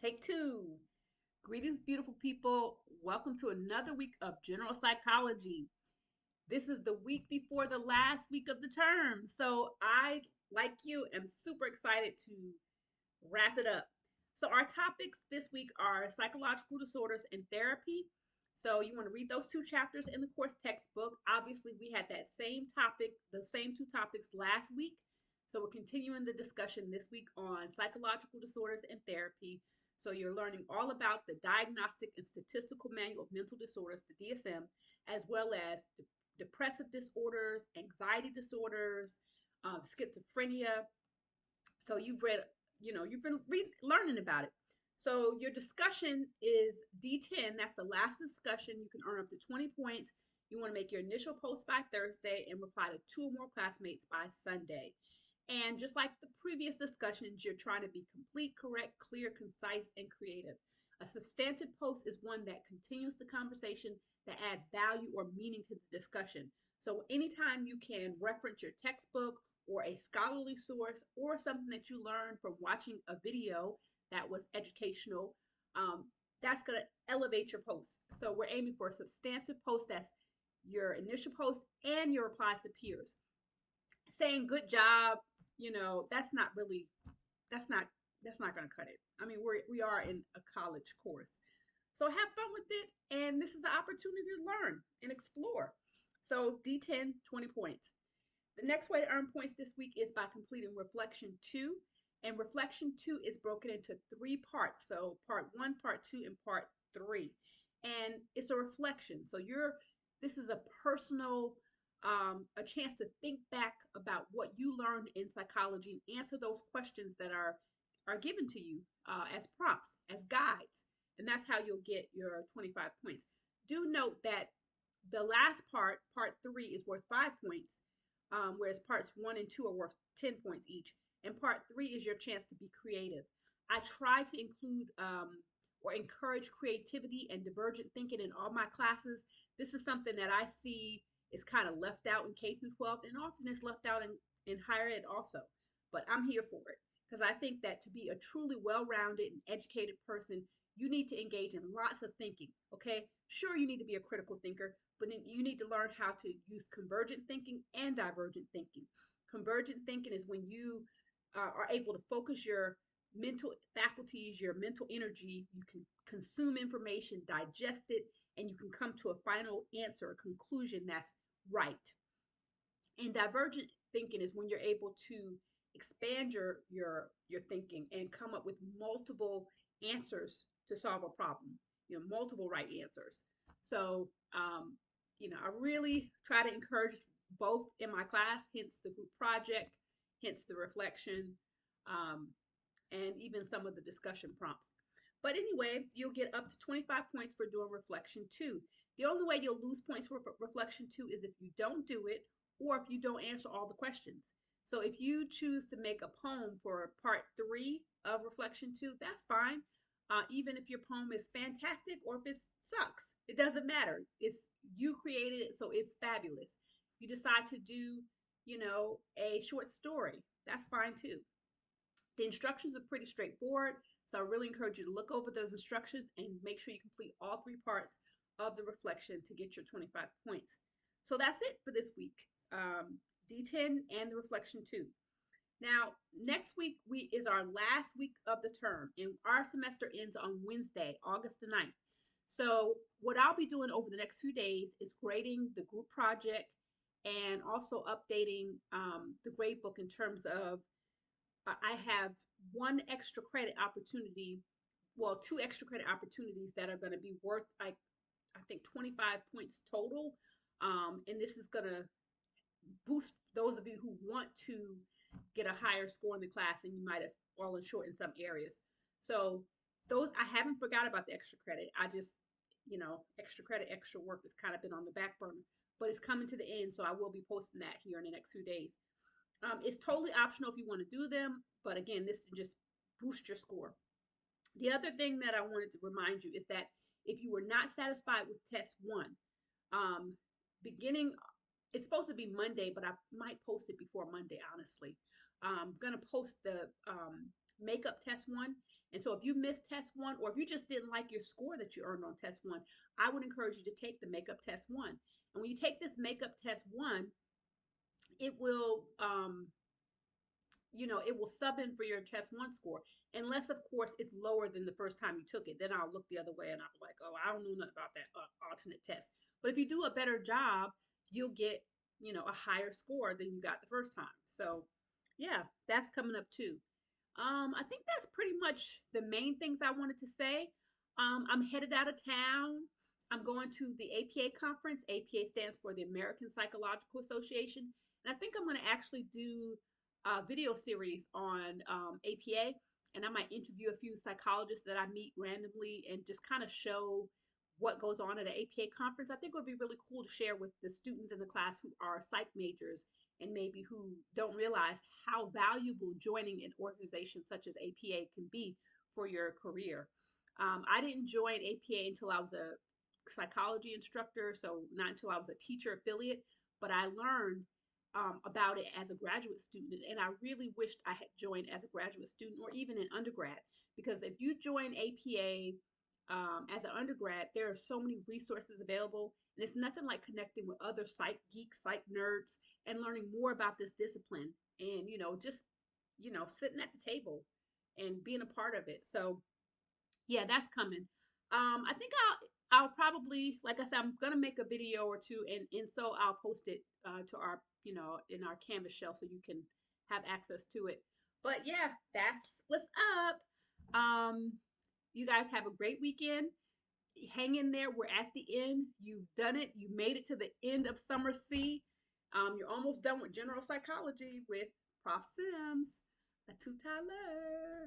Take two. Greetings, beautiful people. Welcome to another week of general psychology. This is the week before the last week of the term. So I, like you, am super excited to wrap it up. So our topics this week are psychological disorders and therapy. So you want to read those two chapters in the course textbook. Obviously, we had that same topic, the same two topics last week. So we're continuing the discussion this week on psychological disorders and therapy. So you're learning all about the Diagnostic and Statistical Manual of Mental Disorders, the DSM, as well as depressive disorders, anxiety disorders, schizophrenia. So you've read, you've been learning about it. So your discussion is D10. That's the last discussion. You can earn up to 20 points. You want to make your initial post by Thursday and reply to two or more classmates by Sunday. And just like the previous discussions, you're trying to be complete, correct, clear, concise, and creative. A substantive post is one that continues the conversation, that adds value or meaning to the discussion. So anytime you can reference your textbook or a scholarly source or something that you learned from watching a video that was educational, that's going to elevate your post. So we're aiming for a substantive post that's your initial post and your replies to peers. Saying good job, that's not really, that's not that's not going to cut it. I mean, we are in a college course. So have fun with it, and this is an opportunity to learn and explore. So D10, 20 points. The next way to earn points this week is by completing Reflection 2. And Reflection 2 is broken into three parts. So part 1, part 2, and part 3. And it's a reflection. So this is a personal, a chance to think back about what you learned in psychology and answer those questions that are given to you as prompts, as guides. And that's how you'll get your 25 points. Do note that the last part 3, is worth 5 points, whereas parts 1 and 2 are worth 10 points each. And part 3 is your chance to be creative. I try to include or encourage creativity and divergent thinking in all my classes. This is something that I see is kind of left out in K through 12, and often it's left out in higher ed also. But I'm here for it because I think that to be a truly well-rounded and educated person, you need to engage in lots of thinking. Okay, sure, you need to be a critical thinker, but you need to learn how to use convergent thinking and divergent thinking. Convergent thinking is when you are able to focus your mental faculties, your mental energy. You can consume information, digest it, and you can come to a final answer, a conclusion that's right. And divergent thinking is when you're able to expand your thinking and come up with multiple answers to solve a problem. Multiple right answers. So I really try to encourage both in my class, hence the group project, hence the reflection, um, and even some of the discussion prompts. But anyway, you'll get up to 25 points for doing reflection 2. The only way you'll lose points for reflection 2 is if you don't do it or if you don't answer all the questions. So if you choose to make a poem for part 3 of reflection 2, that's fine. Even if your poem is fantastic or if it sucks, it doesn't matter. It's you created it, so it's fabulous. If you decide to do, a short story, that's fine too. The instructions are pretty straightforward, so I really encourage you to look over those instructions and make sure you complete all three parts of the reflection to get your 25 points. So that's it for this week. D10 and the reflection 2. Now, next week is our last week of the term, and our semester ends on Wednesday, August the 9th. So what I'll be doing over the next few days is grading the group project and also updating the grade book in terms of I have one extra credit opportunity, well, two extra credit opportunities that are going to be worth like I think 25 points total. And this is going to boost those of you who want to get a higher score in the class and you might have fallen short in some areas. So those I haven't forgot about the extra credit. I just, extra credit, extra work has kind of been on the back burner, but it's coming to the end, so I will be posting that here in the next few days. It's totally optional if you want to do them, but again, this is just boost your score. The other thing that I wanted to remind you is that if you were not satisfied with test 1, um, beginning, it's supposed to be Monday, but I might post it before Monday, honestly. I'm going to post the makeup test one. And so if you missed test one, or if you just didn't like your score that you earned on test one, I would encourage you to take the makeup test one. And when you take this makeup test one, it will it will sub in for your test one score, unless of course it's lower than the first time you took it. Then I'll look the other way and I'll be like, oh, I don't know nothing about that alternate test. But if you do a better job, you'll get a higher score than you got the first time. So yeah, that's coming up too. I think that's pretty much the main things I wanted to say. I'm headed out of town. I'm going to the APA conference. APA stands for the American Psychological Association. And I think I'm going to actually do a video series on APA. And I might interview a few psychologists that I meet randomly and just kind of show what goes on at an APA conference. I think it would be really cool to share with the students in the class who are psych majors and maybe who don't realize how valuable joining an organization such as APA can be for your career. I didn't join APA until I was a psychology instructor, so not until I was a teacher affiliate, but I learned about it as a graduate student, and I really wished I had joined as a graduate student or even an undergrad, because if you join APA as an undergrad, there are so many resources available, and it's nothing like connecting with other psych geeks, psych nerds, and learning more about this discipline, and just sitting at the table and being a part of it. So yeah, that's coming. I think I'll probably, like I said, I'm gonna make a video or two, and so I'll post it to our in our Canvas shell so you can have access to it. But yeah, that's what's up. You guys have a great weekend. Hang in there. We're at the end. You've done it. You made it to the end of Summer C. You're almost done with general psychology with Prof. Sims. A two Tyler.